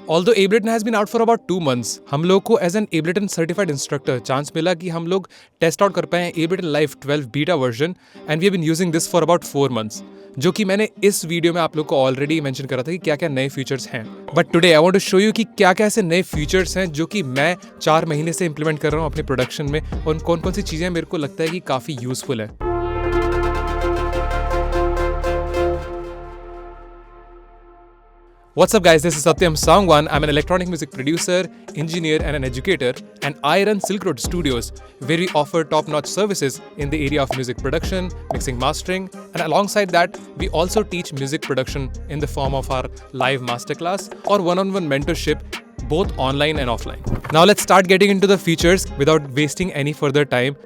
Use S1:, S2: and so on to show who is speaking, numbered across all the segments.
S1: Although Ableton has been out for about 2 months, हम लोग को as an Ableton certified instructor chance मिला कि हम लोग टेस्ट आउट कर पाए Ableton Live 12 beta version and we have been using this for about 4 months, जो कि मैंने इस वीडियो में आप लोग को ऑलरेडी मेंशन करा था कि क्या क्या नए फीचर्स हैं। But today I want to show you कि क्या क्या ऐसे नए फीचर्स हैं जो कि मैं 4 महीने से इंप्लीमेंट कर रहा हूँ अपने प्रोडक्शन में, और कौन कौन सी चीज़ें मेरे को लगता है कि काफ़ी यूजफुल है। What's up guys, this is Satyam Sangwan. I'm an electronic music producer, engineer and an educator, and I run Silk Road Studios, where we offer top-notch services in the area of music production, mixing, mastering, and alongside that, we also teach music production in the form of our live masterclass or one-on-one mentorship, both online and offline. Now let's start getting into the features without wasting any further time.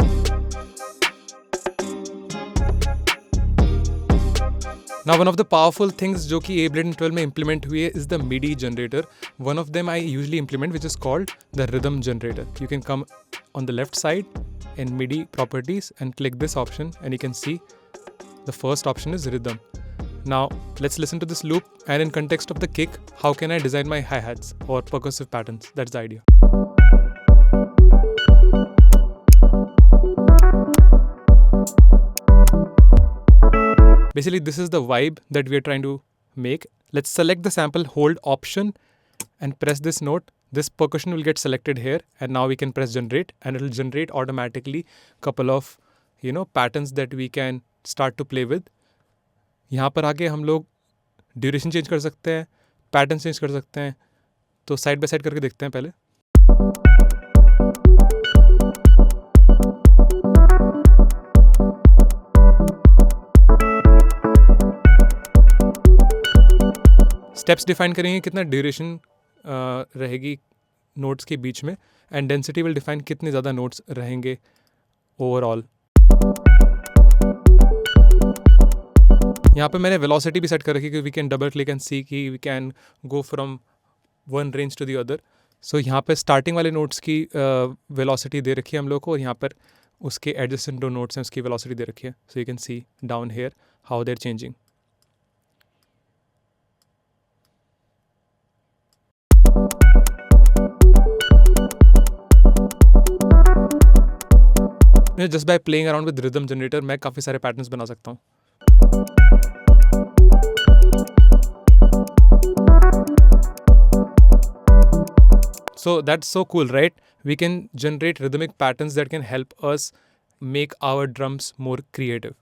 S1: Now, one of the powerful things जो कि Ableton 12 में implement हुई है is the MIDI generator. One of them I usually implement, which is called the rhythm generator. You can come on the left side in MIDI properties and click this option, and you can see the first option is rhythm. Now, let's listen to this loop, and in context of the kick, how can I design my hi-hats or percussive patterns? That's the idea. Basically, this is the vibe that we are trying to make. Let's select the sample, hold option and press this note. This percussion will get selected here, and now we can press generate and it will generate automatically couple of patterns that we can start to play with. यहाँ पर आके हम लोग duration change कर सकते हैं, pattern change कर सकते हैं। तो साइड बाय साइड करके देखते हैं पहले। स्टेप्स डिफाइन करेंगे कितना ड्यूरेशन रहेगी नोट्स के बीच में, एंड डेंसिटी विल डिफाइन कितने ज़्यादा नोट्स रहेंगे ओवरऑल। यहाँ पे मैंने वेलोसिटी भी सेट कर रखी कि we can double click and see कि we can go from one range to the other. So यहाँ पे स्टार्टिंग वाले नोट्स की वेलोसिटी दे रखी है हम लोग को, और यहाँ पर उसके एडजेसेंट जो नोट्स हैं उसकी वेलोसिटी दे रखी है। So you can see down here how they are changing. Just by playing around with rhythm generator मैं काफ़ी सारे पैटर्न्स बना सकता हूँ। So that's so cool, right? We can generate rhythmic patterns that can help us make our drums more creative.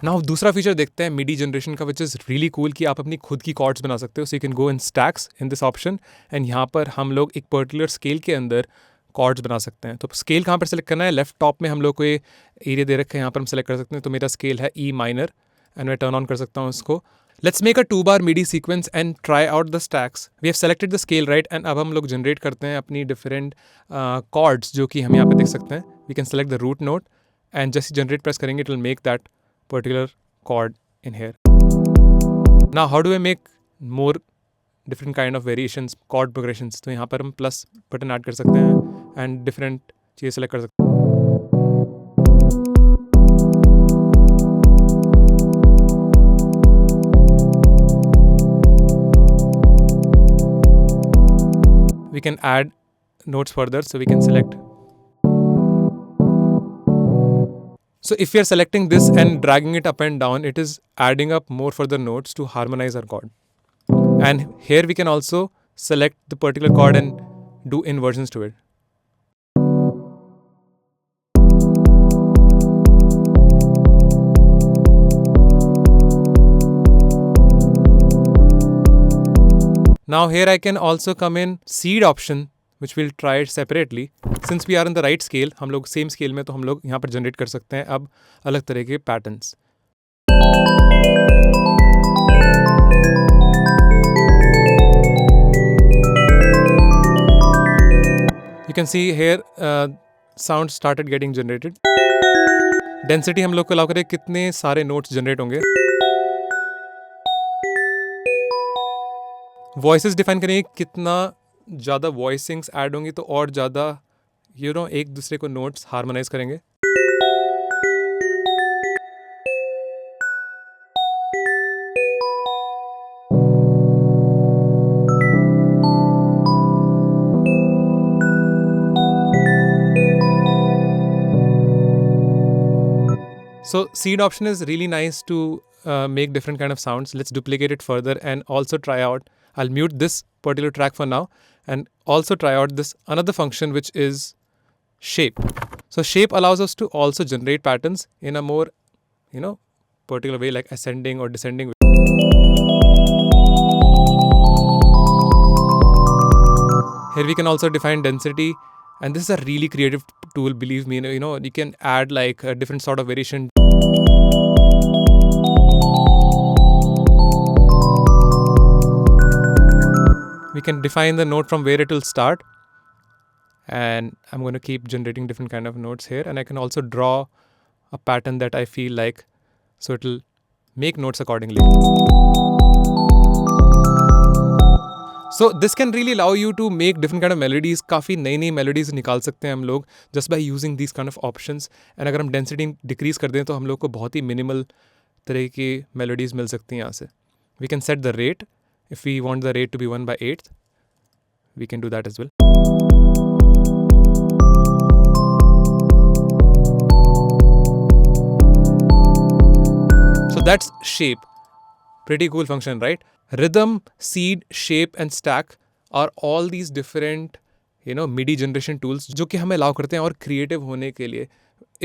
S1: Now दूसरा feature देखते हैं MIDI generation का, which is really cool कि आप अपनी खुद की कॉर्ड्स बना सकते हो. So you can go in stacks in this option, and यहाँ पर हम लोग एक पर्टिकुलर स्केल के अंदर कॉर्ड्स बना सकते हैं. तो स्केल कहाँ पर सेलेक्ट करना है? लेफ्ट टॉप में हम लोग को ये एरिया दे रखा है, यहाँ पर हम सेलेक्ट कर सकते हैं. तो मेरा स्केल है E माइनर, एंड मैं टर्न ऑन कर सकता हूँ इसको. Let's make a 2-bar MIDI sequence and try out the stacks. We have selected the scale, right? And अब हम लोग generate करते हैं अपनी different chords जो कि हम यहाँ पे देख सकते हैं. We can select the root note, and जैसे generate press करेंगे it will make that particular chord in here. Now how do I make more different kind of variations, chord progressions? तो यहाँ पर हम plus button add कर सकते हैं and different चीज़ें select कर सकते हैं. We can add notes further, so we can select. So if we are selecting this and dragging it up and down, it is adding up more further notes to harmonize our chord. And here we can also select the particular chord and do inversions to it. Now here I can also come in seed option, which we'll try it separately. Since we are in the right scale, हम लोग same scale में, तो हम लोग यहाँ पर generate कर सकते हैं अब अलग तरह के patterns. You can see here sound started getting generated. Density हम लोग को allow करें कितने सारे notes generate होंगे. वॉइसेस डिफाइन करेंगे कितना ज़्यादा वॉइसिंग्स ऐड होंगी तो और ज़्यादा एक दूसरे को नोट्स हार्मोनाइज करेंगे. So seed option is really nice to make different kind of sounds. Let's duplicate it further and also try out. I'll mute this particular track for now and also try out this another function, which is shape. So shape allows us to also generate patterns in a more, particular way, like ascending or descending. Here we can also define density, and this is a really creative tool, believe me. You can add like a different sort of variation. We can define the note from where it will start, and I'm going to keep generating different kind of notes here, and I can also draw a pattern that I feel like, so it will make notes accordingly. So this can really allow you to make different kind of melodies. काफ़ी नई melodies निकाल सकते हैं हम लोग just by using these kind of options. And अगर हम density decrease कर दें तो हम लोग को बहुत ही minimal तरह की melodies मिल सकती हैं यहाँ से. We can set the rate. If we want the rate to be 1/8, we can do that as well. So that's shape. Pretty cool function, right? Rhythm, seed, shape and stack are all these different MIDI generation tools जो कि हमें allow करते हैं और creative होने के लिए.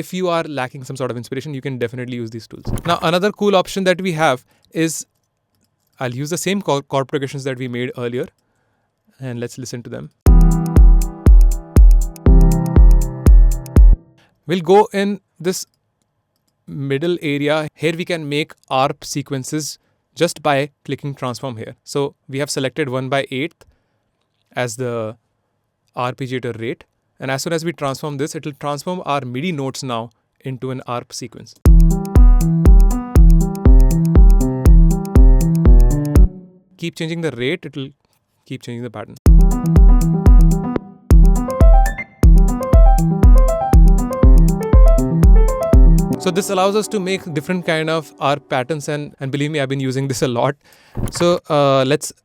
S1: If you are lacking some sort of inspiration, you can definitely use these tools. Now another cool option that we have is, I'll use the same chord progressions that we made earlier, and let's listen to them. We'll go in this middle area. Here we can make ARP sequences just by clicking transform here. So we have selected 1/8 as the arpeggiator rate. And as soon as we transform this, it will transform our MIDI notes now into an ARP sequence. Keep changing the rate, it will keep changing the pattern. So this allows us to make different kind of ARP patterns, and believe me, I've been using this a lot. So let's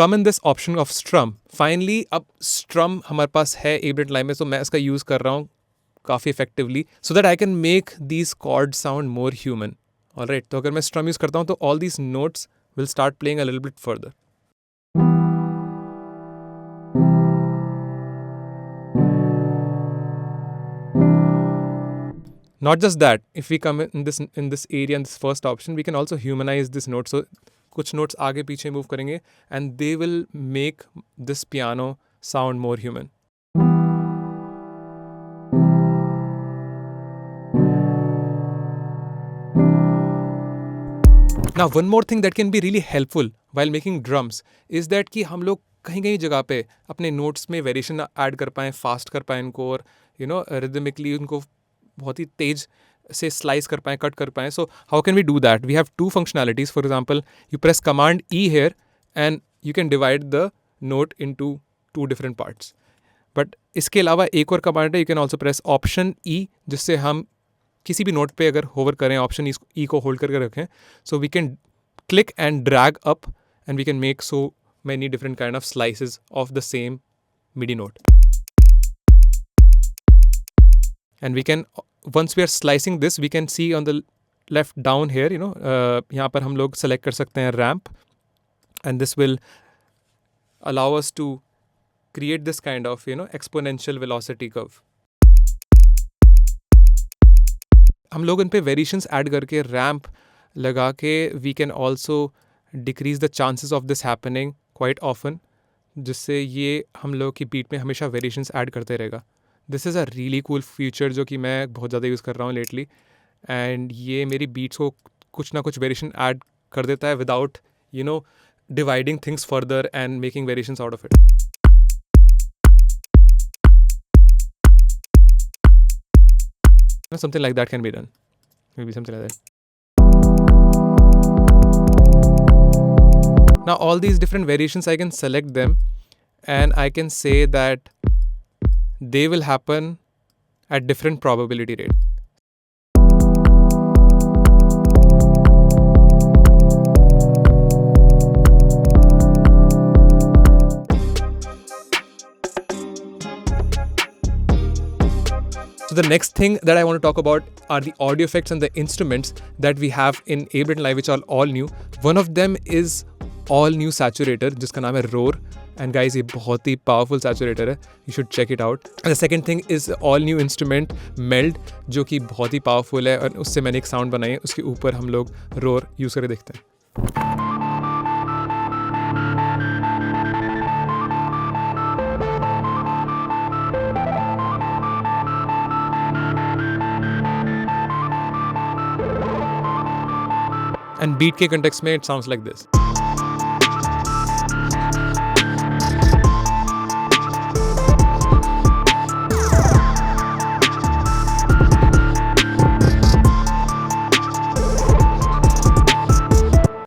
S1: come in this option of strum. Finally, अब strum हमारे पास है Ableton Live में, तो मैं इसका use कर रहा हूँ काफ़ी effectively, so that I can make these chords sound more human. Alright, तो अगर मैं strum use करता हूँ तो all these notes will start playing a little bit further. Not just that, if we come in this area, in this first option, we can also humanize this note. So कुछ notes आगे पीछे move करेंगे and they will make this piano sound more human. Now one more thing that can be really helpful while making drums is that कि हम लोग कहीं जगह पे अपने notes में variation add कर पाएं, fast कर पाएं इनको, और rhythmically उनको बहुत ही तेज से slice कर पाएं, cut कर पाएं. So how can we do that? We have two functionalities. For example, you press Command E here and you can divide the note into two different parts. But इसके अलावा एक और command है, you can also press Option E, जिससे हम किसी भी note पे अगर होवर करें, ऑप्शन ई को होल्ड करके रखें, so we can click and drag up and we can make so many different kind of slices of the same MIDI note. And we can, once we are slicing this, we can see on the left down here, यहाँ पर हम लोग select कर सकते हैं ramp, and this will allow us to create this kind of exponential velocity curve. हम लोग इन पे वेरिएशंस ऐड करके रैम्प लगा के we can also decrease the chances of this happening quite often, जिससे ये हम लोग की बीट में हमेशा वेरिएशंस ऐड करते रहेगा. This is a really cool feature जो कि मैं बहुत ज़्यादा यूज़ कर रहा हूँ लेटली, एंड ये मेरी बीट्स को कुछ ना कुछ वेरिएशन ऐड कर देता है without dividing things further and making variations out of it. Something like that can be done. Maybe something like that. Now all these different variations, I can select them and I can say that they will happen at different probability rate. So So the next thing that I want to talk about are the audio effects and the instruments that we have in Ableton Live, which are all new. One of them is all new saturator, जिसका नाम है Roar. And guys, ये बहुत ही powerful saturator है. You should check it out. And the second thing is all new instrument Meld, जो कि बहुत ही powerful है और उससे मैंने एक sound बनाई है. उसके ऊपर हम लोग Roar use करके देखते हैं. And beat के context में it sounds like this.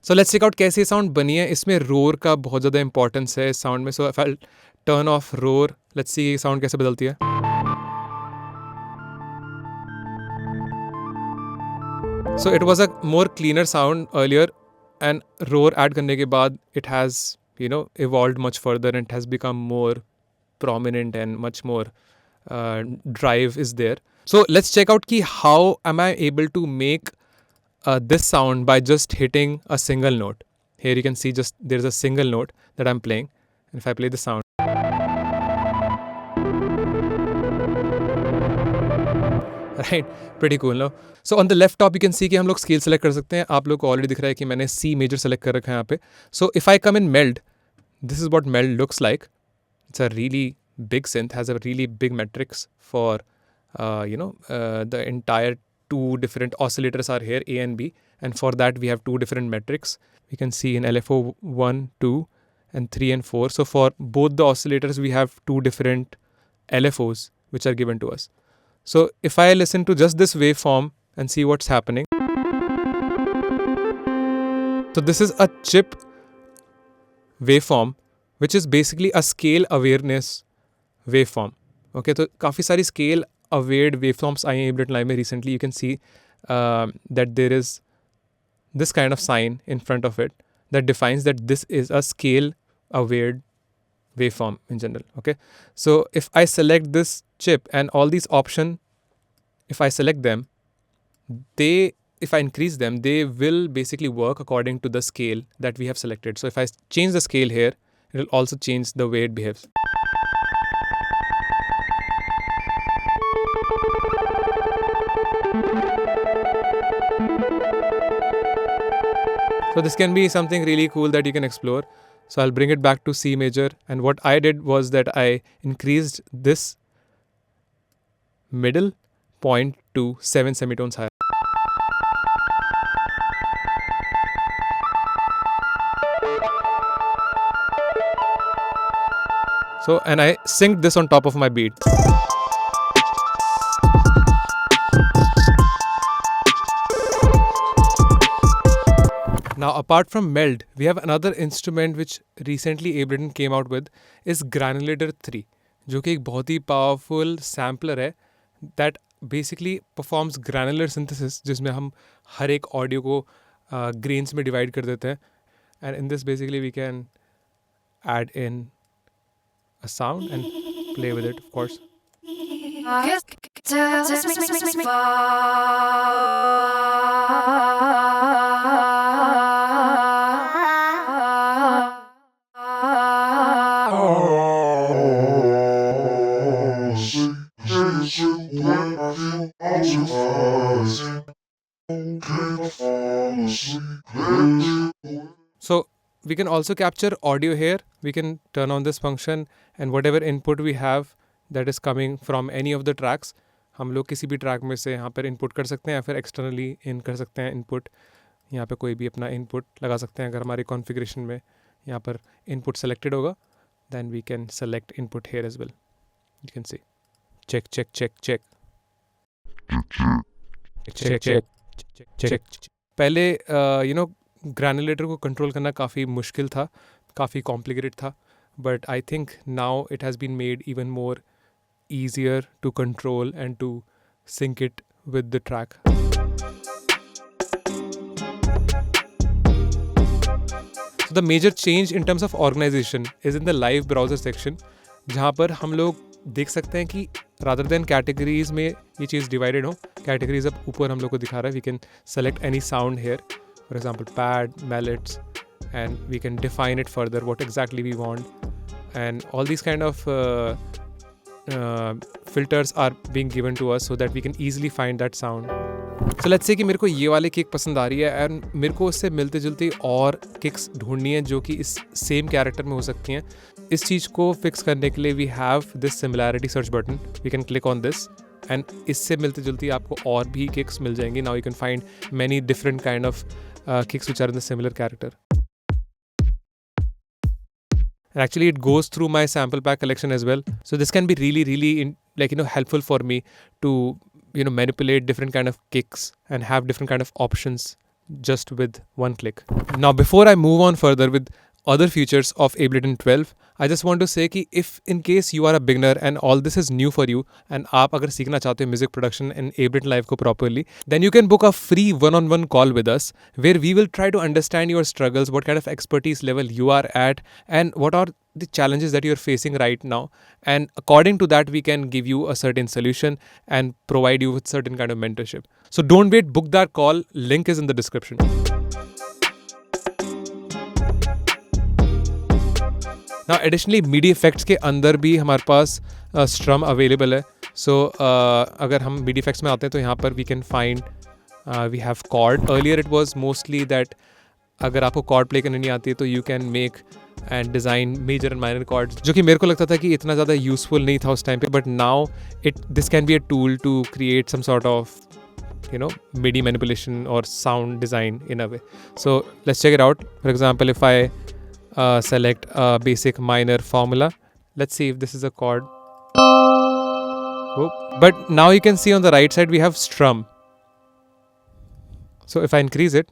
S1: So let's check out कैसे sound बनी है. इसमें roar का बहुत ज़्यादा importance है इस sound में. So if I'll turn off roar, let's see sound कैसे बदलती है. So it was a more cleaner sound earlier, and roar add करने के बाद it has, you know, evolved much further and it has become more prominent and much more drive is there. So let's check out ki how am I able to make this sound by just hitting a single note. Here you can see just there's a single note that I'm playing, and if I play the sound, right, pretty cool, no? So on the left top you can see कि हम लोग scale select कर सकते हैं. आप लोग को already दिख रहा है कि मैंने C major select कर रखा है यहाँ पे. So if I come in Meld, this is what Meld looks like. It's a really big synth, has a really big matrix for the entire two different oscillators are here, A and B, and for that we have two different metrics. We can see in LFO 1, 2 and 3 and 4. So for both the oscillators we have two different LFOs which are given to us. So if I listen to just this waveform and see what's happening. So this is a chip waveform which is basically a scale awareness waveform. Okay, so काफ़ी सारी scale aware waveforms आई हैं Ableton Live में recently. You can see that there is this kind of sign in front of it that defines that this is a scale aware waveform in general. Okay, so if I select this chip and all these options, if I select them, if I increase them, they will basically work according to the scale that we have selected. So if I change the scale here, it will also change the way it behaves. So this can be something really cool that you can explore. So I'll bring it back to C major, and what I did was that I increased this middle point to 7 semitones higher. So, and I synced this on top of my beat. Now, apart from Meld, we have another instrument which recently Ableton came out with is Granulator 3, जो कि एक बहुत ही powerful sampler है that basically performs granular synthesis, जिसमें हम हर एक audio को grains में divide कर देते हैं, and in this basically we can add in a sound and play with it, of course. So we can also capture audio here. We can turn on this function and whatever input we have that is coming from any of the tracks, हम लोग किसी भी track में से यहाँ पर input कर सकते हैं या फिर एक्सटर्नली इन कर सकते हैं इनपुट. यहाँ पे कोई भी अपना इनपुट लगा सकते हैं. अगर हमारी कॉन्फ़िगरेशन में यहाँ पर इनपुट सेलेक्टेड होगा, then we can select input here as well. You can see. Check, check, check, check. Check, check, check. पहले ग्रैनुलेटर को कंट्रोल करना काफ़ी मुश्किल था, काफ़ी कॉम्प्लिकेटेड था, but I think now it has been made even more easier to control and to sync it with the track. So the major change in terms of organization is in the live browser section, जहाँ पर हम लोग देख सकते हैं कि rather than categories में ये चीज़ divided हो, categories अब ऊपर हम लोग को दिखा रहा है. We can select any sound here, for example pad, mallets, and we can define it further what exactly we want, and all these kind of filters are being given to us so that we can easily find that sound. So let's say कि मेरे को ये वाली kick पसंद आ रही है and मेरे को उससे मिलते जुलती और किक्स ढूंढनी है जो कि इस सेम कैरेक्टर में हो सकती हैं. इस चीज़ को फिक्स करने के लिए we have this similarity search button. We can click on this and इससे मिलती जुलती आपको और भी किक्स मिल जाएंगी. Now you can find many different kind of kicks which are in the similar character. And actually it goes through my sample pack collection as well. So this can be really helpful for me to manipulate different kind of kicks and have different kind of options just with one click. Now before I move on further with other features of Ableton 12, I just want to say कि if in case you are a beginner and all this is new for you and आप अगर सीखना चाहते हो music production and Ableton Live को properly, then you can book a free one-on-one call with us where we will try to understand your struggles, what kind of expertise level you are at, and what are the challenges that you're facing right now. And according to that, we can give you a certain solution and provide you with certain kind of mentorship. So don't wait, book that call. Link is in the description. Now additionally MIDI effects के अंदर भी हमारे पास strum available है. So अगर हम MIDI effects में आते हैं तो यहाँ पर we can find we have chord. Earlier it was mostly that अगर आपको chord play करनी नहीं आती है तो you can make and design major and minor chords, जो कि मेरे को लगता था कि इतना ज़्यादा useful नहीं था उस टाइम पे. But now this can be a tool to create some sort of MIDI manipulation or sound design in a way. So let's check it out. For example, if I select a basic minor formula, let's see if this is a chord. Oh, but now you can see on the right side we have strum. So if I increase it,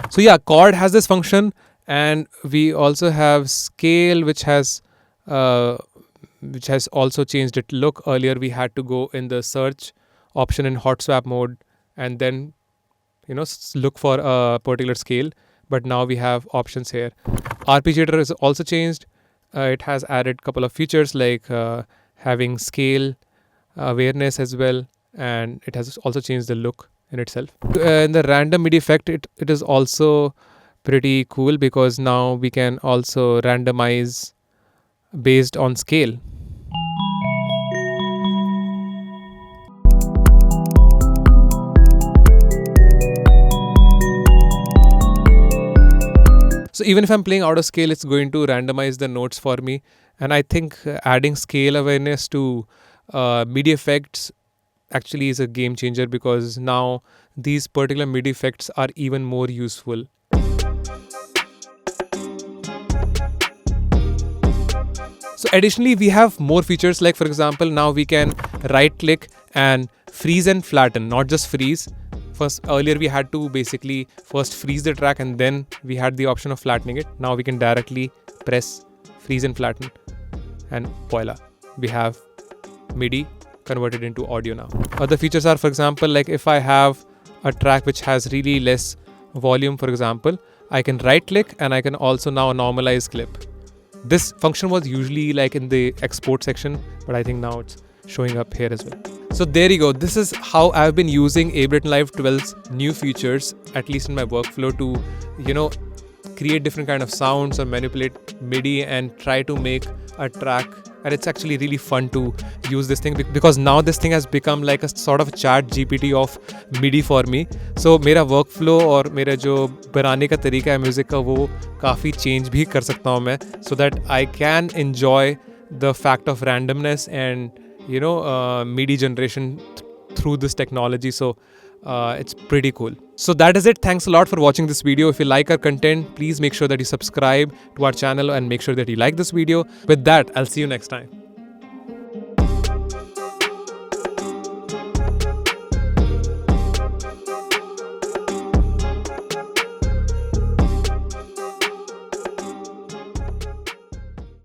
S1: so yeah, chord has this function, and we also have scale, which has also changed its look. Earlier we had to go in the search option in hot swap mode and then look for a particular scale, but now we have options here. Arpeggiator is also changed. It has added couple of features like having scale awareness as well, and it has also changed the look in itself. In the random MIDI effect, it is also pretty cool because now we can also randomize based on scale. So even if I'm playing out of scale, it's going to randomize the notes for me. And I think adding scale awareness to MIDI effects actually is a game changer because now these particular MIDI effects are even more useful. So additionally, we have more features like, for example, now we can right click and freeze and flatten, not just freeze. Earlier we had to basically first freeze the track and then we had the option of flattening it. Now we can directly press freeze and flatten and voila, we have MIDI converted into audio now. Other features are, for example, like if I have a track which has really less volume, for example, I can right click and I can also now normalize clip. This function was usually like in the export section, but I think now it's showing up here as well. So there you go. This is how I've been using Ableton Live 12's new features, at least in my workflow, to create different kind of sounds or manipulate MIDI and try to make a track. And it's actually really fun to use this thing because now this thing has become like a sort of chat GPT of MIDI for me. So मेरा workflow और मेरा जो बनाने का तरीका है music का वो काफ़ी चेंज भी कर सकता हूँ मैं, so that I can enjoy the fact of randomness and MIDI generation through this technology. So it's pretty cool. So that is it. Thanks a lot for watching this video. If you like our content, please make sure that you subscribe to our channel and make sure that you like this video. With that, I'll see you next time.